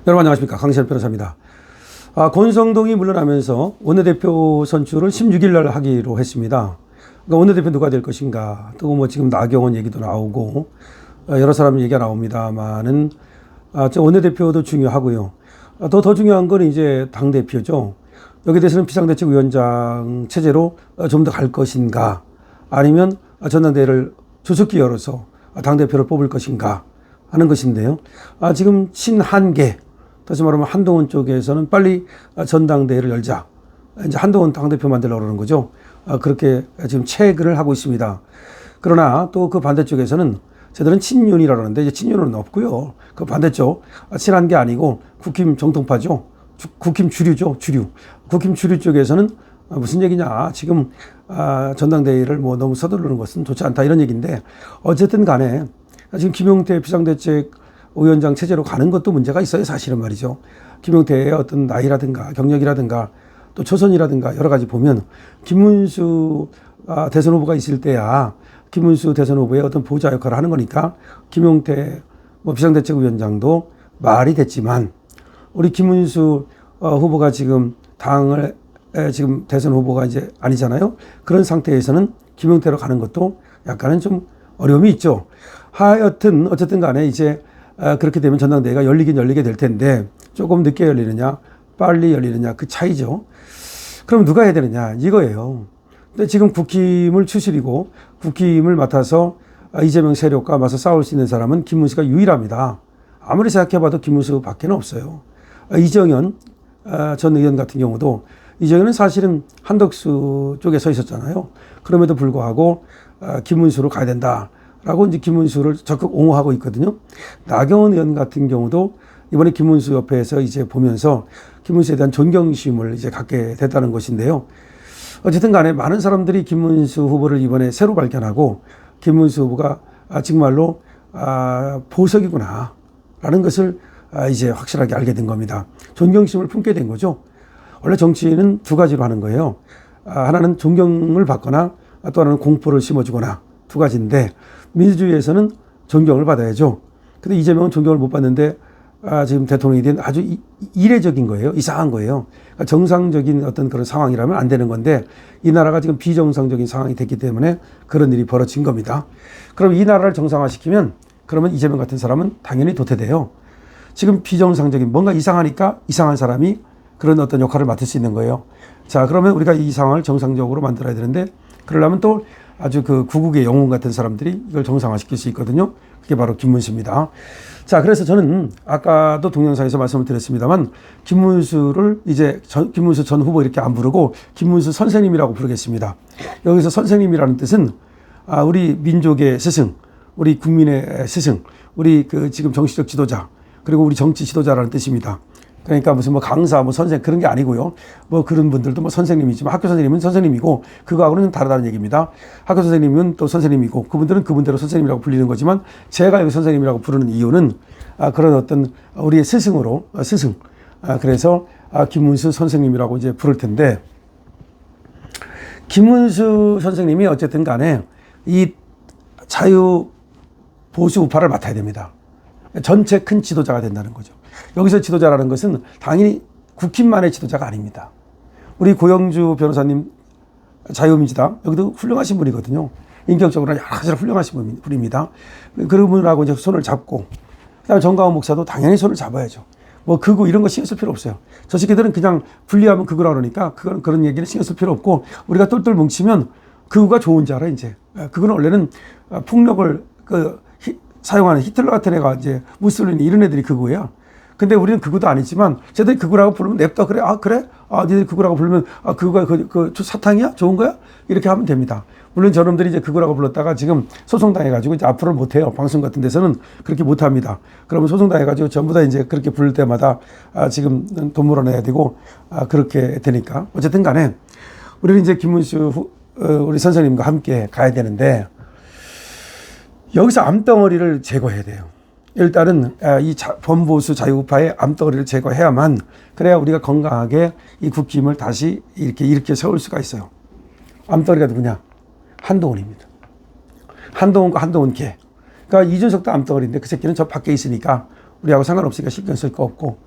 여러분 안녕하십니까, 강시현 변호사입니다. 권성동이 물러나면서 원내대표 선출을 16일 날 하기로 했습니다. 그러니까 원내대표 누가 될 것인가, 또 뭐 지금 나경원 얘기도 나오고 여러 사람 얘기가 나옵니다만은 원내대표도 중요하고요. 더 중요한 건 이제 당대표죠. 여기에 대해서는 비상대책위원장 체제로 좀 더 갈 것인가, 아니면 전당대회를 주특기 열어서 당대표를 뽑을 것인가 하는 것인데요. 지금 친한계, 다시 말하면 한동훈 쪽에서는 빨리 전당대회를 열자, 이제 한동훈 당대표 만들려고 그러는 거죠. 그렇게 지금 체계를 하고 있습니다. 그러나 또 그 반대쪽에서는 저들은 친윤이라고 하는데, 이제 친윤은 없고요. 그 반대쪽, 친한 게 아니고 국힘 정통파죠. 국힘 주류죠, 주류. 국힘 주류 쪽에서는 무슨 얘기냐, 지금 전당대회를 뭐 너무 서두르는 것은 좋지 않다, 이런 얘기인데, 어쨌든 간에 지금 김용태 비상대책위원장 체제로 가는 것도 문제가 있어요, 사실은 말이죠. 김용태의 어떤 나이라든가 경력이라든가 또 초선이라든가 여러 가지 보면, 김문수 대선 후보가 있을 때야 김문수 대선 후보의 어떤 보좌 역할을 하는 거니까 김용태 비상대책위원장도 말이 됐지만, 우리 김문수 후보가 지금 당을 지금 대선 후보가 이제 아니잖아요. 그런 상태에서는 김용태로 가는 것도 약간은 좀 어려움이 있죠. 하여튼 어쨌든 간에 이제 그렇게 되면 전당대회가 열리긴 열리게 될 텐데, 조금 늦게 열리느냐 빨리 열리느냐, 그 차이죠. 그럼 누가 해야 되느냐, 이거예요. 근데 지금 국힘을 추스리고 국힘을 맡아서 이재명 세력과 맞서 싸울 수 있는 사람은 김문수가 유일합니다. 아무리 생각해봐도 김문수 밖에는 없어요. 이정현 전 의원 같은 경우도, 이정현은 사실은 한덕수 쪽에 서 있었잖아요. 그럼에도 불구하고 김문수로 가야 된다라고 이제 김문수를 적극 옹호하고 있거든요. 나경원 의원 같은 경우도 이번에 김문수 옆에서 이제 보면서 김문수에 대한 존경심을 이제 갖게 됐다는 것인데요. 어쨌든 간에 많은 사람들이 김문수 후보를 이번에 새로 발견하고, 김문수 후보가 정말로 보석이구나 라는 것을 이제 확실하게 알게 된 겁니다. 존경심을 품게 된 거죠. 원래 정치는 두 가지로 하는 거예요. 하나는 존경을 받거나 또 하나는 공포를 심어주거나, 두 가지인데, 민주주의에서는 존경을 받아야죠. 근데 이재명은 존경을 못 받는데 지금 대통령이 된 아주 이례적인 거예요. 이상한 거예요. 그러니까 정상적인 어떤 그런 상황이라면 안 되는 건데, 이 나라가 지금 비정상적인 상황이 됐기 때문에 그런 일이 벌어진 겁니다. 그럼 이 나라를 정상화시키면, 그러면 이재명 같은 사람은 당연히 도태돼요. 지금 비정상적인, 뭔가 이상하니까 이상한 사람이 그런 어떤 역할을 맡을 수 있는 거예요. 자, 그러면 우리가 이 상황을 정상적으로 만들어야 되는데, 그러려면 또 아주 그 구국의 영웅 같은 사람들이 이걸 정상화시킬 수 있거든요. 그게 바로 김문수입니다. 자, 그래서 저는 아까도 동영상에서 말씀을 드렸습니다만, 김문수를 이제 김문수 전 후보 이렇게 안 부르고 김문수 선생님이라고 부르겠습니다. 여기서 선생님이라는 뜻은 우리 민족의 스승, 우리 국민의 스승, 우리 그 지금 정치적 지도자, 그리고 우리 정치 지도자라는 뜻입니다. 그러니까 무슨 강사, 선생, 그런 게 아니고요. 그런 분들도 선생님이지만, 학교 선생님은 선생님이고, 그거하고는 다르다는 얘기입니다. 학교 선생님은 또 선생님이고, 그분들은 그분대로 선생님이라고 불리는 거지만, 제가 여기 선생님이라고 부르는 이유는 그런 어떤 우리의 스승으로, 스승. 그래서 김문수 선생님이라고 이제 부를 텐데, 김문수 선생님이 어쨌든 간에 이 자유 보수 우파를 맡아야 됩니다. 전체 큰 지도자가 된다는 거죠. 여기서 지도자라는 것은 당연히 국힘만의 지도자가 아닙니다. 우리 고영주 변호사님 자유민주당, 여기도 훌륭하신 분이거든요. 인격적으로 여러 가지로 훌륭하신 분입니다. 그런 분하고 이제 손을 잡고, 그다음에 정강훈 목사도 당연히 손을 잡아야죠. 극우 이런 거 신경 쓸 필요 없어요. 저 새끼들은 그냥 분리하면 극우라 그러니까 그런 얘기는 신경 쓸 필요 없고, 우리가 똘똘 뭉치면 극우가 좋은 줄 알아, 이제. 극우는 원래는 폭력을 사용하는 히틀러 같은 애가 이제 무솔리니 이런 애들이 극우야. 근데 우리는 극우도 아니지만, 쟤들이 극우라고 부르면 냅둬. 그래? 그래? 니들 극우라고 부르면, 극우가 그 사탕이야? 좋은 거야? 이렇게 하면 됩니다. 물론 저놈들이 이제 극우라고 불렀다가 지금 소송당해가지고 이제 앞으로는 못해요. 방송 같은 데서는 그렇게 못합니다. 그러면 소송당해가지고 전부 다 이제 그렇게 부를 때마다 지금 돈 물어내야 되고, 그렇게 되니까. 어쨌든 간에 우리는 이제 김문수 우리 선생님과 함께 가야 되는데, 여기서 암덩어리를 제거해야 돼요. 일단은 이 범보수 자유우파의 암덩어리를 제거해야만, 그래야 우리가 건강하게 이 국힘을 다시 이렇게 세울 수가 있어요. 암덩어리가 누구냐? 한동훈입니다. 한동훈과 한동훈계. 그러니까 이준석도 암덩어리인데, 그 새끼는 저 밖에 있으니까 우리하고 상관없으니까 신경 쓸 거 없고,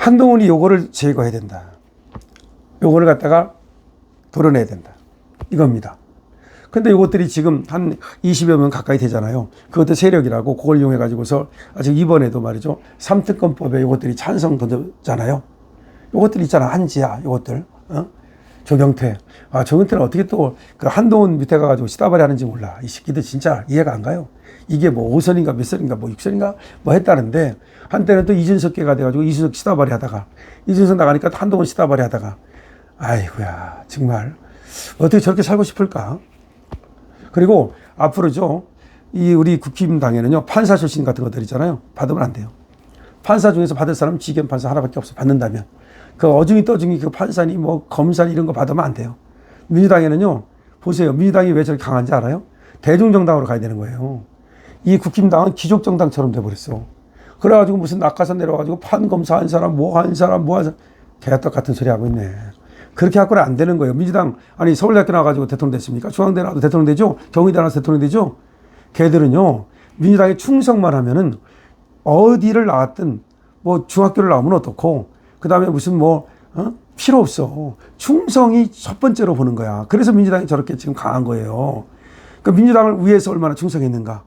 한동훈이 요거를 제거해야 된다. 요거를 갖다가 도려내야 된다. 이겁니다. 근데 이것들이 지금 한 20여 명 가까이 되잖아요. 그것도 세력이라고 그걸 이용해 가지고서 아직 이번에도 말이죠. 3특검법에 이것들이 찬성 던졌잖아요. 이것들 있잖아. 한지아 이것들. 조경태. 조경태는 어떻게 또 그 한동훈 밑에 가가지고 시다발이 하는지 몰라. 이 새끼들 진짜 이해가 안 가요. 이게 뭐 5선인가 몇 선인가 뭐 6선인가 뭐 했다는데 한때는 또 이준석계가 돼가지고 이준석 시다발이 하다가 이준석 나가니까 한동훈 시다발이 하다가 아이고야 정말 어떻게 저렇게 살고 싶을까? 그리고 앞으로죠. 이 우리 국힘당에는요. 판사 출신 같은 것들 있잖아요. 받으면 안 돼요. 판사 중에서 받을 사람 지견 판사 하나밖에 없어. 받는다면. 그 어중이 떠중이 그 판사니 뭐 검사니 이런 거 받으면 안 돼요. 민주당에는요. 보세요. 민주당이 왜 저렇게 강한지 알아요? 대중정당으로 가야 되는 거예요. 이 국힘당은 귀족정당처럼 돼버렸어. 그래가지고 무슨 낙하산 내려가지고 판검사 한 사람 뭐 한 사람 뭐 한 사람 개떡 같은 소리 하고 있네. 그렇게 갖고는 안 되는 거예요. 민주당, 아니, 서울대학교 나와가지고 대통령 됐습니까? 중앙대 나와도 대통령 되죠? 경희대 나와서 대통령 되죠? 걔들은요, 민주당에 충성만 하면은 어디를 나왔든 뭐 중학교를 나오면 어떻고, 그 다음에 무슨 필요 없어. 충성이 첫 번째로 보는 거야. 그래서 민주당이 저렇게 지금 강한 거예요. 그러니까 민주당을 위해서 얼마나 충성했는가?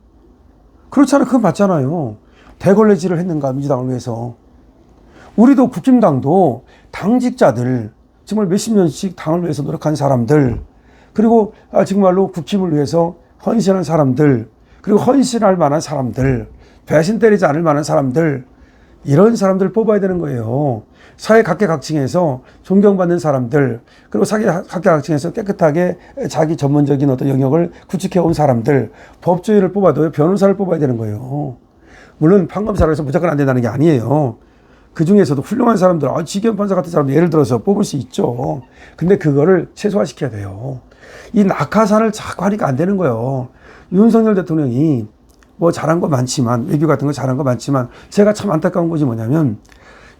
그렇잖아요. 그건 맞잖아요. 대걸레질을 했는가, 민주당을 위해서. 우리도 국힘당도 당직자들, 정말 몇십 년씩 당을 위해서 노력한 사람들, 그리고 정말로 국힘을 위해서 헌신한 사람들, 그리고 헌신할 만한 사람들, 배신 때리지 않을 만한 사람들, 이런 사람들 뽑아야 되는 거예요. 사회 각계각층에서 존경받는 사람들, 그리고 사회 각계각층에서 깨끗하게 자기 전문적인 어떤 영역을 구축해온 사람들, 법조인을 뽑아도 변호사를 뽑아야 되는 거예요. 물론 판검사를 해서 무조건 안 된다는 게 아니에요. 그 중에서도 훌륭한 사람들, 지견 판사 같은 사람들 예를 들어서 뽑을 수 있죠. 근데 그거를 최소화시켜야 돼요. 이 낙하산을 자꾸 하니까 안 되는 거예요. 윤석열 대통령이 뭐 잘한 거 많지만, 외교 같은 거 잘한 거 많지만, 제가 참 안타까운 것이 뭐냐면,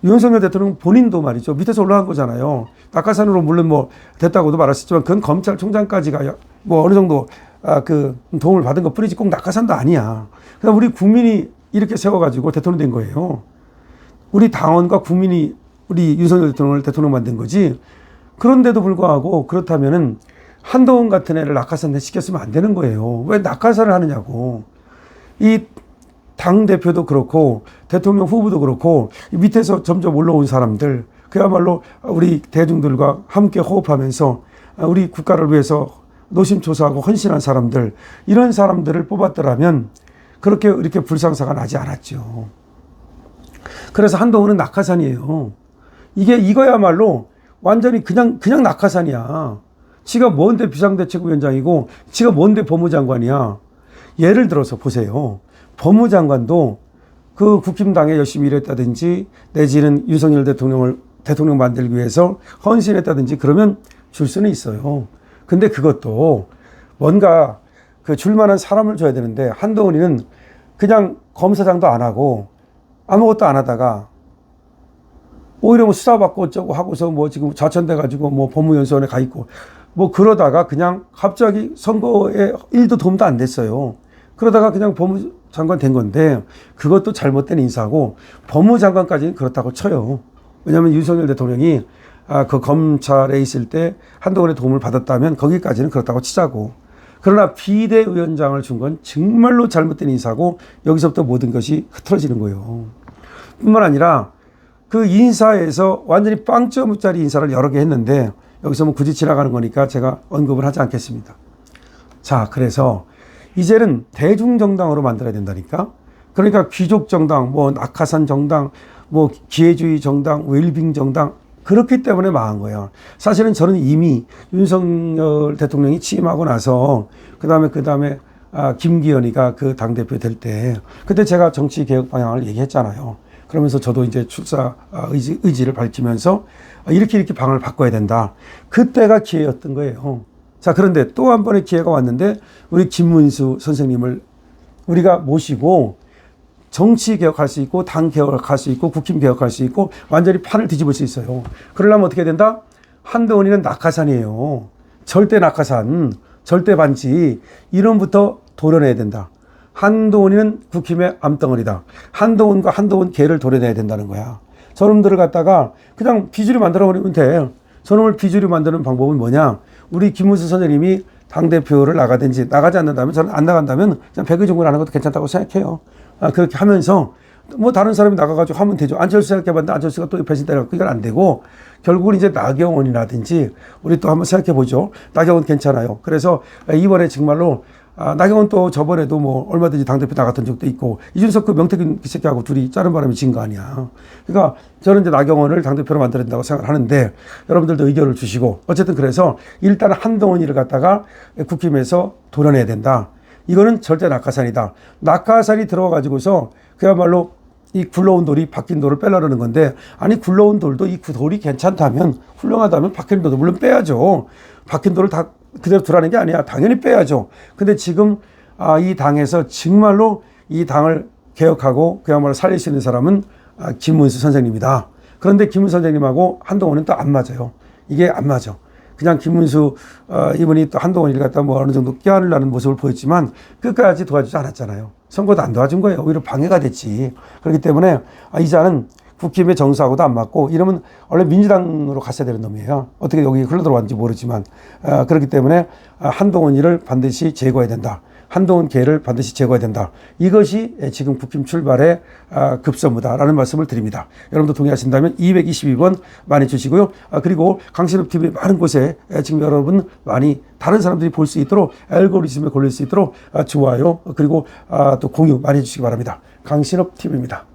윤석열 대통령 본인도 말이죠. 밑에서 올라간 거잖아요. 낙하산으로 물론 뭐 됐다고도 말할 수 있지만, 그건 검찰총장까지가 뭐 어느 정도 그 도움을 받은 것 뿐이지 꼭 낙하산도 아니야. 그냥 우리 국민이 이렇게 세워가지고 대통령 된 거예요. 우리 당원과 국민이 우리 윤석열 대통령을 대통령 만든 거지. 그런데도 불구하고 그렇다면은 한동훈 같은 애를 낙하산 시켰으면 안 되는 거예요. 왜 낙하산을 하느냐고. 이 당대표도 그렇고 대통령 후보도 그렇고 밑에서 점점 올라온 사람들, 그야말로 우리 대중들과 함께 호흡하면서 우리 국가를 위해서 노심초사하고 헌신한 사람들, 이런 사람들을 뽑았더라면 그렇게 이렇게 불상사가 나지 않았죠. 그래서 한동훈은 낙하산이에요. 이거야말로 완전히 그냥 낙하산이야. 지가 뭔데 비상대책위원장이고, 지가 뭔데 법무장관이야. 예를 들어서 보세요. 법무장관도 그 국힘당에 열심히 일했다든지, 내지는 윤석열 대통령을 대통령 만들기 위해서 헌신했다든지 그러면 줄 수는 있어요. 근데 그것도 뭔가 그 줄만한 사람을 줘야 되는데, 한동훈이는 그냥 검사장도 안 하고 아무것도 안 하다가 오히려 뭐 수사받고 어쩌고 하고서 뭐 지금 좌천돼가지고 뭐 법무연수원에 가 있고 뭐 그러다가 그냥 갑자기 선거에 1도 도움도 안 됐어요. 그러다가 그냥 법무장관 된 건데, 그것도 잘못된 인사고, 법무장관까지는 그렇다고 쳐요. 왜냐하면 윤석열 대통령이 그 검찰에 있을 때 한동훈의 도움을 받았다면 거기까지는 그렇다고 치자고. 그러나 비대위원장을 준 건 정말로 잘못된 인사고, 여기서부터 모든 것이 흐트러지는 거예요. 뿐만 아니라 그 인사에서 완전히 빵점짜리 인사를 여러 개 했는데, 여기서 뭐 굳이 지나가는 거니까 제가 언급을 하지 않겠습니다. 자, 그래서 이제는 대중정당으로 만들어야 된다니까. 그러니까 귀족정당, 뭐 낙하산 정당, 뭐 기회주의 정당, 웰빙 정당, 그렇기 때문에 망한 거예요. 사실은 저는 이미 윤석열 대통령이 취임하고 나서 그 다음에 김기현이가 그 당대표 될 때, 그때 제가 정치 개혁 방향을 얘기했잖아요. 그러면서 저도 이제 출사 의지를 밝히면서 이렇게 방향을 바꿔야 된다. 그때가 기회였던 거예요. 자, 그런데 또 한 번의 기회가 왔는데, 우리 김문수 선생님을 우리가 모시고 정치 개혁할 수 있고, 당 개혁할 수 있고, 국힘 개혁할 수 있고, 완전히 판을 뒤집을 수 있어요. 그러려면 어떻게 된다? 한동훈이는 낙하산이에요. 절대 낙하산, 절대 반지, 이론부터 도려내야 된다. 한동훈이는 국힘의 암덩어리다. 한동훈과 한동훈 개를 도려내야 된다는 거야. 저놈들을 갖다가 그냥 비주류 만들어버리면 돼. 저놈을 비주류 만드는 방법은 뭐냐? 우리 김문수 선생님이 당대표를 나가든지 나가지 않는다면, 저는 안 나간다면 그냥 백의 종군 하는 것도 괜찮다고 생각해요. 그렇게 하면서 뭐 다른 사람이 나가가지고 하면 되죠. 안철수 생각해봤는데 안철수가 또 배신 때려갖고 이건 안 되고, 결국은 이제 나경원이라든지 우리 또 한번 생각해보죠. 나경원 괜찮아요. 그래서 이번에 정말로 나경원 또 저번에도 뭐 얼마든지 당대표 나갔던 적도 있고, 이준석 그 명태균 그 새끼하고 둘이 짜는 바람에 진 거 아니야. 그러니까 저는 이제 나경원을 당대표로 만들어야 된다고 생각을 하는데, 여러분들도 의견을 주시고, 어쨌든 그래서 일단 한동훈이를 갖다가 국힘에서 도려내야 된다. 이거는 절대 낙하산이다. 낙하산이 들어와가지고서 그야말로 이 굴러온 돌이 박힌 돌을 빼려는 건데, 아니 굴러온 돌도 이 돌이 괜찮다면, 훌륭하다면 박힌 돌도 물론 빼야죠. 박힌 돌을 다 그대로 두라는 게 아니야. 당연히 빼야죠. 근데 지금 이 당에서 정말로 이 당을 개혁하고 그야말로 살릴 수 있는 사람은 김문수 선생님이다. 그런데 김문수 선생님하고 한동훈은 또 안 맞아요. 이게 안 맞아. 그냥 김문수 이분이 또 한동훈이를 갖다 뭐 어느 정도 껴안으려는 모습을 보였지만 끝까지 도와주지 않았잖아요. 선거도 안 도와준 거예요. 오히려 방해가 됐지. 그렇기 때문에 이자는 국힘의 정수하고도 안 맞고, 이러면 원래 민주당으로 갔어야 되는 놈이에요. 어떻게 여기 흘러들어왔는지 모르지만 그렇기 때문에 한동훈이를 반드시 제거해야 된다. 한동훈 계를 반드시 제거해야 된다. 이것이 지금 국힘 출발의 급선무다라는 말씀을 드립니다. 여러분도 동의하신다면 222번 많이 주시고요. 그리고 강신업 TV 많은 곳에 지금 여러분 많이 다른 사람들이 볼 수 있도록 알고리즘에 걸릴 수 있도록 좋아요, 그리고 또 공유 많이 해주시기 바랍니다. 강신업 TV입니다.